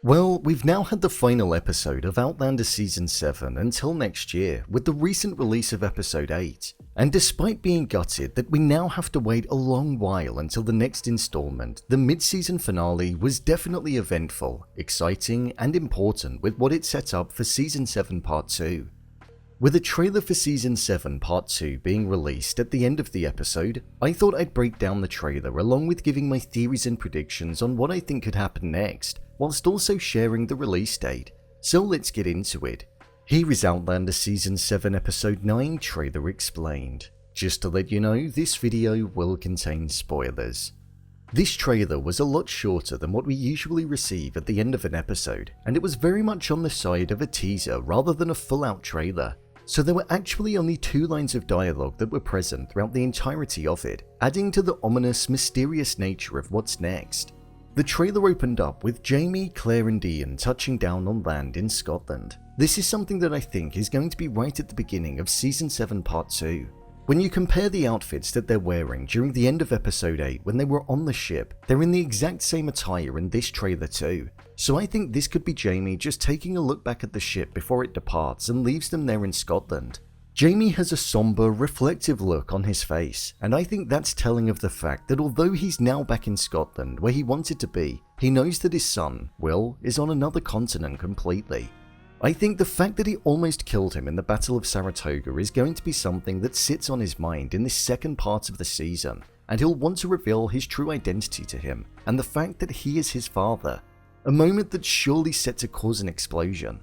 Well, we've now had the final episode of Outlander Season 7 until next year, with the recent release of Episode 8. And despite being gutted that we now have to wait a long while until the next installment, the mid-season finale was definitely eventful, exciting, and important with what it set up for Season 7 Part 2. With a trailer for Season 7 Part 2 being released at the end of the episode, I thought I'd break down the trailer along with giving my theories and predictions on what I think could happen next, whilst also sharing the release date. So let's get into it. Here is Outlander Season 7 Episode 9 Trailer Explained. Just to let you know, this video will contain spoilers. This trailer was a lot shorter than what we usually receive at the end of an episode, and it was very much on the side of a teaser rather than a full-out trailer. So there were actually only 2 lines of dialogue that were present throughout the entirety of it, adding to the ominous, mysterious nature of what's next. The trailer opened up with Jamie, Claire and Ian touching down on land in Scotland. This is something that I think is going to be right at the beginning of Season 7 Part 2. When you compare the outfits that they're wearing during the end of Episode 8 when they were on the ship, they're in the exact same attire in this trailer too. So I think this could be Jamie just taking a look back at the ship before it departs and leaves them there in Scotland. Jamie has a somber, reflective look on his face, and I think that's telling of the fact that although he's now back in Scotland where he wanted to be, he knows that his son, Will, is on another continent completely. I think the fact that he almost killed him in the Battle of Saratoga is going to be something that sits on his mind in this second part of the season, and he'll want to reveal his true identity to him, and the fact that he is his father. A moment that's surely set to cause an explosion.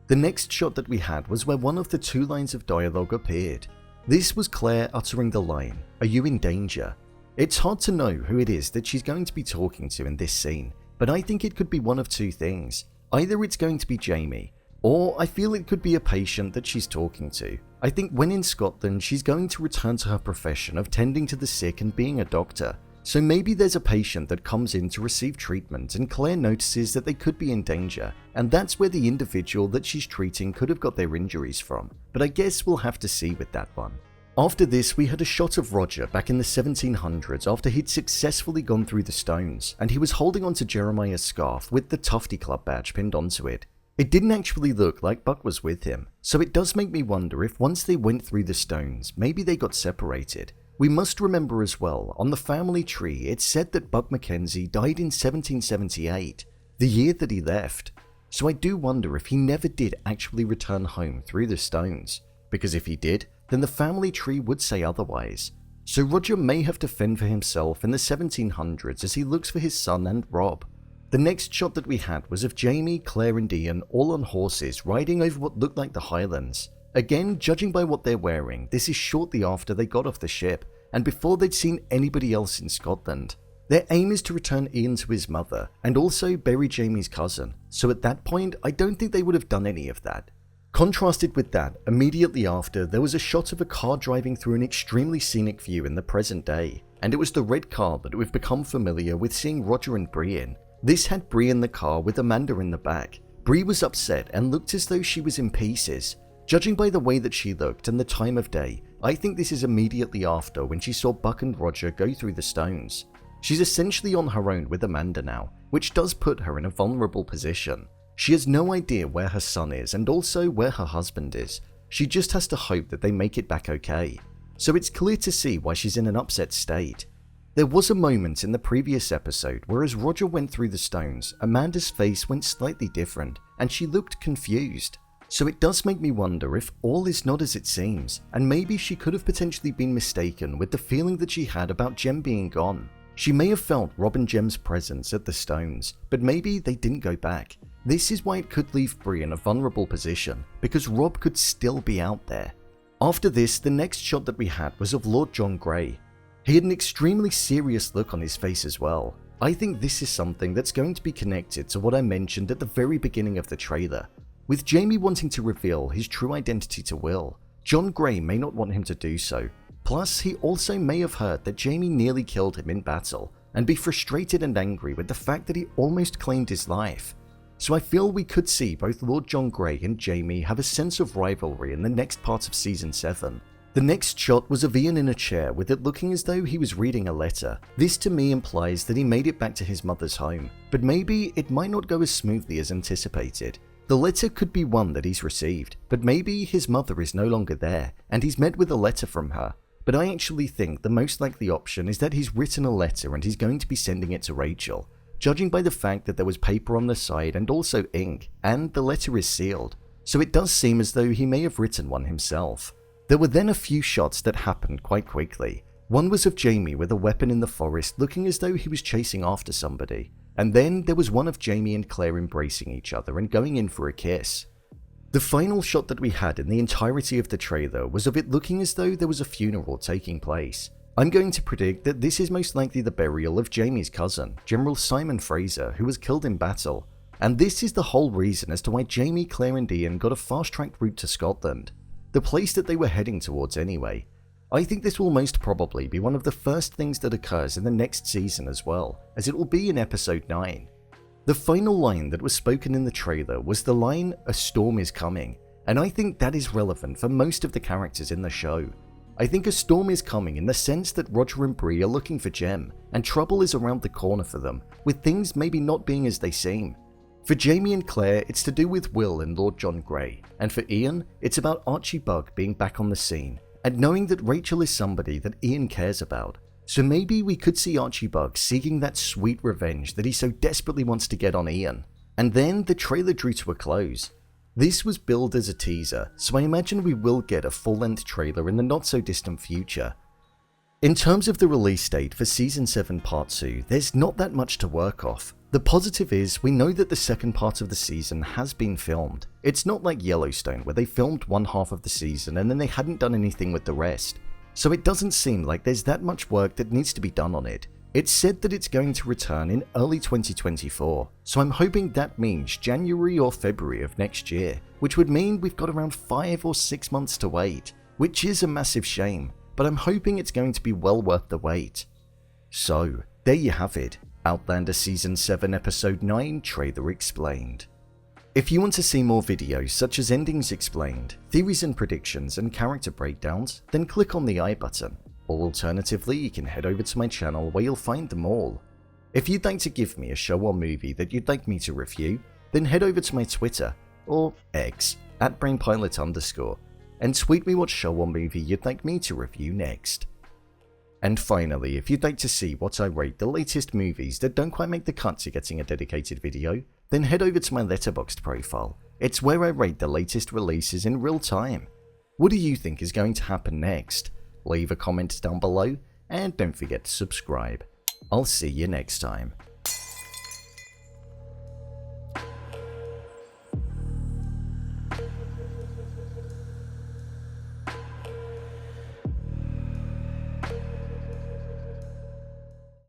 The next shot that we had was where one of the 2 lines of dialogue appeared. This was Claire uttering the line, "Are you in danger?" It's hard to know who it is that she's going to be talking to in this scene, but I think it could be one of 2 things. Either it's going to be Jamie, or I feel it could be a patient that she's talking to. I think when in Scotland, she's going to return to her profession of tending to the sick and being a doctor. So maybe there's a patient that comes in to receive treatment and Claire notices that they could be in danger, and that's where the individual that she's treating could have got their injuries from, but I guess we'll have to see with that one. After this, we had a shot of Roger back in the 1700s after he'd successfully gone through the stones, and he was holding onto Jeremiah's scarf with the Tufty Club badge pinned onto it. It didn't actually look like Buck was with him, so it does make me wonder if once they went through the stones, maybe they got separated. We must remember as well, on the family tree it said that Buck Mackenzie died in 1778, the year that he left. So I do wonder if he never did actually return home through the stones, because if he did, then the family tree would say otherwise. So Roger may have to fend for himself in the 1700s as he looks for his son and Rob. The next shot that we had was of Jamie, Claire and Ian all on horses riding over what looked like the Highlands. Again, judging by what they're wearing, this is shortly after they got off the ship, and before they'd seen anybody else in Scotland. Their aim is to return Ian to his mother, and also bury Jamie's cousin, so at that point, I don't think they would have done any of that. Contrasted with that, immediately after, there was a shot of a car driving through an extremely scenic view in the present day, and it was the red car that we've become familiar with seeing Roger and Bree in. This had Bree in the car with Amanda in the back. Bree was upset and looked as though she was in pieces. Judging by the way that she looked and the time of day, I think this is immediately after when she saw Buck and Roger go through the stones. She's essentially on her own with Amanda now, which does put her in a vulnerable position. She has no idea where her son is and also where her husband is. She just has to hope that they make it back okay. So it's clear to see why she's in an upset state. There was a moment in the previous episode where as Roger went through the stones, Amanda's face went slightly different and she looked confused. So it does make me wonder if all is not as it seems, and maybe she could have potentially been mistaken with the feeling that she had about Jem being gone. She may have felt Rob and Jem's presence at the stones, but maybe they didn't go back. This is why it could leave Bree in a vulnerable position, because Rob could still be out there. After this, the next shot that we had was of Lord John Grey. He had an extremely serious look on his face as well. I think this is something that's going to be connected to what I mentioned at the very beginning of the trailer. With Jamie wanting to reveal his true identity to Will, John Grey may not want him to do so. Plus, he also may have heard that Jamie nearly killed him in battle and be frustrated and angry with the fact that he almost claimed his life. So I feel we could see both Lord John Grey and Jamie have a sense of rivalry in the next part of Season 7. The next shot was of Ian in a chair with it looking as though he was reading a letter. This to me implies that he made it back to his mother's home, but maybe it might not go as smoothly as anticipated. The letter could be one that he's received, but maybe his mother is no longer there and he's met with a letter from her. But I actually think the most likely option is that he's written a letter and he's going to be sending it to Rachel, judging by the fact that there was paper on the side and also ink, and the letter is sealed. So it does seem as though he may have written one himself. There were then a few shots that happened quite quickly. One was of Jamie with a weapon in the forest looking as though he was chasing after somebody. And then there was one of Jamie and Claire embracing each other and going in for a kiss. The final shot that we had in the entirety of the trailer was of it looking as though there was a funeral taking place. I'm going to predict that this is most likely the burial of Jamie's cousin, General Simon Fraser, who was killed in battle. And this is the whole reason as to why Jamie, Claire and Ian got a fast-tracked route to Scotland, the place that they were heading towards anyway. I think this will most probably be one of the first things that occurs in the next season as well, as it will be in episode 9. The final line that was spoken in the trailer was the line, "A storm is coming," and I think that is relevant for most of the characters in the show. I think a storm is coming in the sense that Roger and Bree are looking for Jem, and trouble is around the corner for them, with things maybe not being as they seem. For Jamie and Claire, it's to do with Will and Lord John Grey, and for Ian, it's about Archie Bug being back on the scene, and knowing that Rachel is somebody that Ian cares about. So maybe we could see Archie Bug seeking that sweet revenge that he so desperately wants to get on Ian. And then the trailer drew to a close. This was billed as a teaser, so I imagine we will get a full-length trailer in the not-so-distant future. In terms of the release date for Season 7 Part 2, there's not that much to work off. The positive is, we know that the second part of the season has been filmed. It's not like Yellowstone, where they filmed one half of the season and then they hadn't done anything with the rest. So it doesn't seem like there's that much work that needs to be done on it. It's said that it's going to return in early 2024, so I'm hoping that means January or February of next year, which would mean we've got around 5 or 6 months to wait, which is a massive shame, but I'm hoping it's going to be well worth the wait. So, there you have it, Outlander Season 7 Episode 9 Trailer Explained. If you want to see more videos such as endings explained, theories and predictions, and character breakdowns, then click on the I button, or alternatively you can head over to my channel where you'll find them all. If you'd like to give me a show or movie that you'd like me to review, then head over to my Twitter, or X, @BrainPilot_, and tweet me what show or movie you'd like me to review next. And finally, if you'd like to see what I rate the latest movies that don't quite make the cut to getting a dedicated video, then head over to my Letterboxd profile. It's where I rate the latest releases in real time. What do you think is going to happen next? Leave a comment down below, and don't forget to subscribe. I'll see you next time.